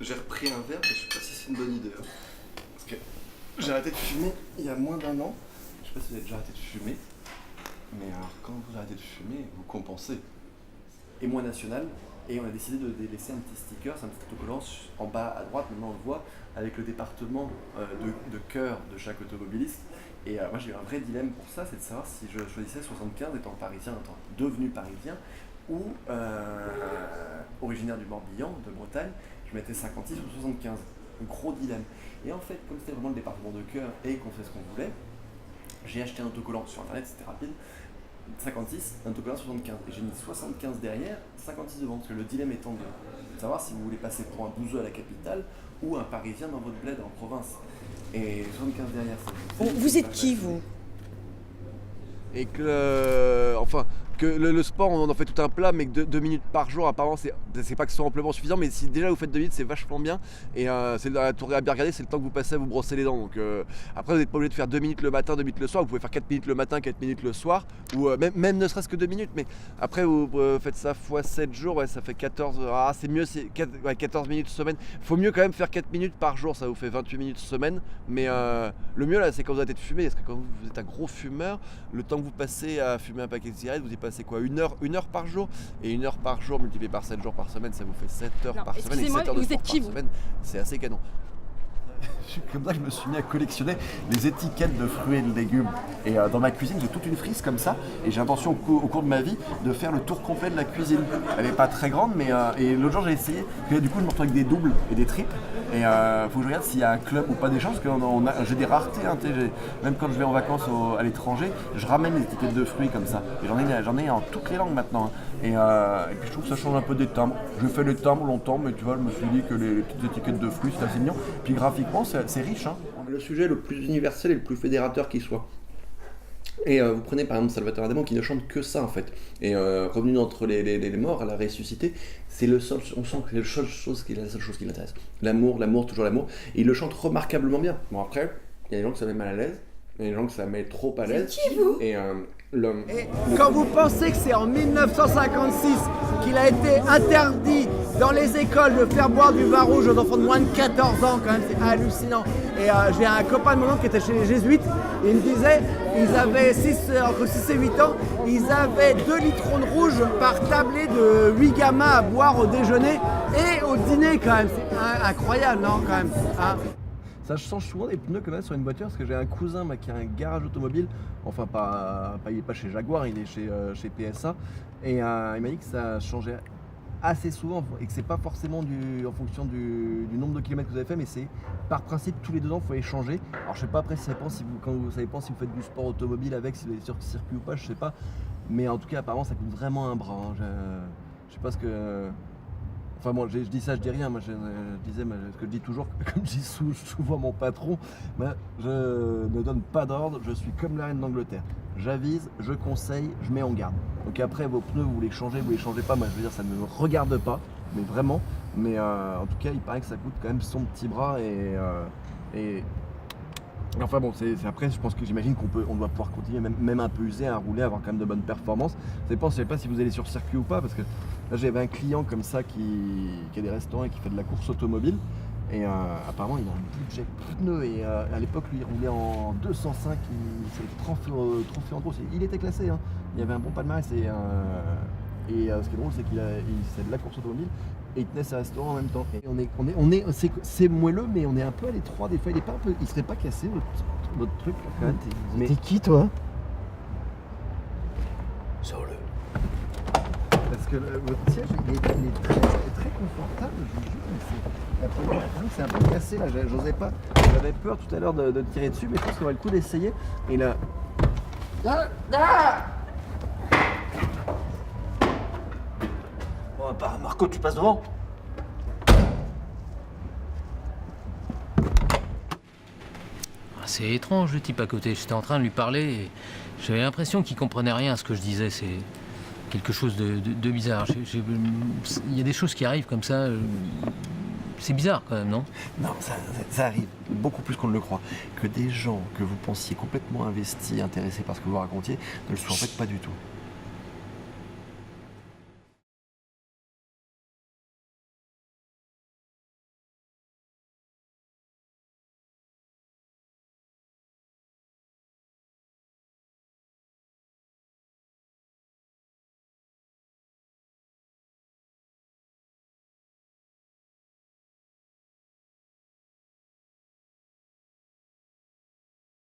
j'ai repris un verre, mais je sais pas si c'est une bonne idée. Parce que j'ai arrêté de fumer il y a moins d'un an. Je sais pas si vous avez déjà arrêté de fumer. Mais alors, quand vous arrêtez de fumer, vous compensez. Émoi national. Et on a décidé de laisser un petit sticker, un petit autocollant en bas à droite, maintenant on le voit, avec le département de cœur de chaque automobiliste. Et moi j'ai eu un vrai dilemme pour ça, c'est de savoir si je choisissais 75 étant parisien, étant devenu parisien, ou originaire du Morbihan, de Bretagne, je mettais 56 ou 75. Un gros dilemme. Et en fait, comme c'était vraiment le département de cœur et qu'on fait ce qu'on voulait, j'ai acheté un autocollant sur internet, c'était rapide, 56, un autocollant 75. Et j'ai mis 75 derrière, 56 devant. Parce que le dilemme étant de savoir si vous voulez passer pour un bouseux à la capitale ou un parisien dans votre bled en province. Et 75 derrière, c'est... Vous êtes qui, vous? Et que le sport on en fait tout un plat, mais que 2 minutes par jour apparemment c'est pas que ce soit amplement suffisant, mais si déjà vous faites 2 minutes c'est vachement bien. Et c'est à bien regarder, c'est le temps que vous passez à vous brosser les dents. Donc après vous n'êtes pas obligé de faire 2 minutes le matin, 2 minutes le soir, vous pouvez faire 4 minutes le matin, 4 minutes le soir, ou même ne serait-ce que 2 minutes, mais après vous faites ça x 7 jours, ouais, ça fait 14, c'est mieux, c'est 14 minutes semaine. Faut mieux quand même faire 4 minutes par jour, ça vous fait 28 minutes semaine, mais le mieux là c'est quand vous arrêtez de fumer, parce que quand vous êtes un gros fumeur, le temps que vous passez à fumer un paquet de cigarettes, vous y passez quoi, une heure par jour, et 1 heure par jour multiplié par 7 jours par semaine, ça vous fait 7 heures Non, par semaine, et 7 heures de vous sport êtes qui, par vous? semaine, c'est assez canon. Comme ça, je me suis mis à collectionner les étiquettes de fruits et de légumes. Et dans ma cuisine, j'ai toute une frise comme ça. Et j'ai l'intention au cours de ma vie de faire le tour complet de la cuisine. Elle n'est pas très grande, mais et l'autre jour j'ai essayé. Puis, du coup, je me retrouve avec des doubles et des triples. Et faut que je regarde s'il y a un club ou pas des gens, parce que j'ai des raretés. Hein, même quand je vais en vacances à l'étranger, je ramène les étiquettes de fruits comme ça. Et j'en ai en toutes les langues maintenant. Hein. Et puis je trouve que ça change un peu des timbres. J'ai fait les timbres longtemps, mais tu vois, je me suis dit que les petites étiquettes de fruits, c'est assez mignon. Puis graphiquement, c'est riche. Hein. Le sujet le plus universel et le plus fédérateur qui soit. Et vous prenez par exemple Salvatore Adamo qui ne chante que ça en fait. Et revenu d'entre les morts à la ressuscité, c'est le seul, on sent que c'est la seule chose qui l'intéresse. L'amour, toujours l'amour. Et il le chante remarquablement bien. Bon après, il y a des gens que ça met mal à l'aise, il y a des gens que ça met trop à l'aise. C'est qui, vous? Et Quand vous pensez que c'est en 1956 qu'il a été interdit dans les écoles de faire boire du vin rouge aux enfants de moins de 14 ans, quand même, c'est hallucinant. Et j'ai un copain de mon oncle qui était chez les Jésuites, et il me disait, ils avaient entre 6 et 8 ans, ils avaient 2 litrons de rouge par tablée de 8 gamins à boire au déjeuner et au dîner quand même. C'est incroyable, non, quand même, hein. Ça, je change souvent des pneus comme ça sur une voiture parce que j'ai un cousin qui a un garage automobile, enfin il n'est pas chez Jaguar, il est chez PSA, et il m'a dit que ça changeait assez souvent et que c'est pas forcément en fonction du nombre de kilomètres que vous avez fait, mais c'est par principe tous les 2 ans il faut les changer. Alors je sais pas après ça dépend si vous faites du sport automobile avec, si vous êtes sur circuit ou pas, je sais pas, mais en tout cas apparemment ça coûte vraiment un bras. Hein. Je sais pas ce que... Enfin bon, je dis ça, je dis rien, moi je disais, ce que je dis toujours, comme je dis souvent à mon patron, je ne donne pas d'ordre, je suis comme la reine d'Angleterre. J'avise, je conseille, je mets en garde. Donc après vos pneus, vous les changez pas, moi je veux dire ça ne me regarde pas, mais vraiment. Mais en tout cas, il paraît que ça coûte quand même son petit bras et enfin bon, après je pense que j'imagine qu'on doit pouvoir continuer, même un peu usé, à rouler, à avoir quand même de bonnes performances. Je ne sais pas si vous allez sur circuit ou pas, parce que là j'avais un client comme ça qui a des restaurants et qui fait de la course automobile. Et apparemment il a un budget pneu et à l'époque lui il roulait en 205, c'est le trophée en gros, il était classé, hein. Il y avait un bon palmarès et ce qui est drôle c'est qu'il c'est de la course automobile et il tenait ses restaurants en même temps. Et c'est moelleux, mais on est un peu à l'étroit des fois. Il serait pas cassé votre truc quand même. Mais t'es qui toi? Sors-le. Parce que votre siège il est très confortable, je vous jure, mais c'est un peu cassé là, j'osais pas. J'avais peur tout à l'heure de tirer dessus, mais je pense qu'on va le coup d'essayer. Et là. Bon, Marco, tu passes devant. C'est étrange le type à côté, j'étais en train de lui parler et j'avais l'impression qu'il comprenait rien à ce que je disais, c'est quelque chose de bizarre. Il y a des choses qui arrivent comme ça, c'est bizarre quand même, non? Non, ça arrive beaucoup plus qu'on ne le croit. Que des gens que vous pensiez complètement investis, intéressés par ce que vous racontiez, ne le soient en fait pas du tout.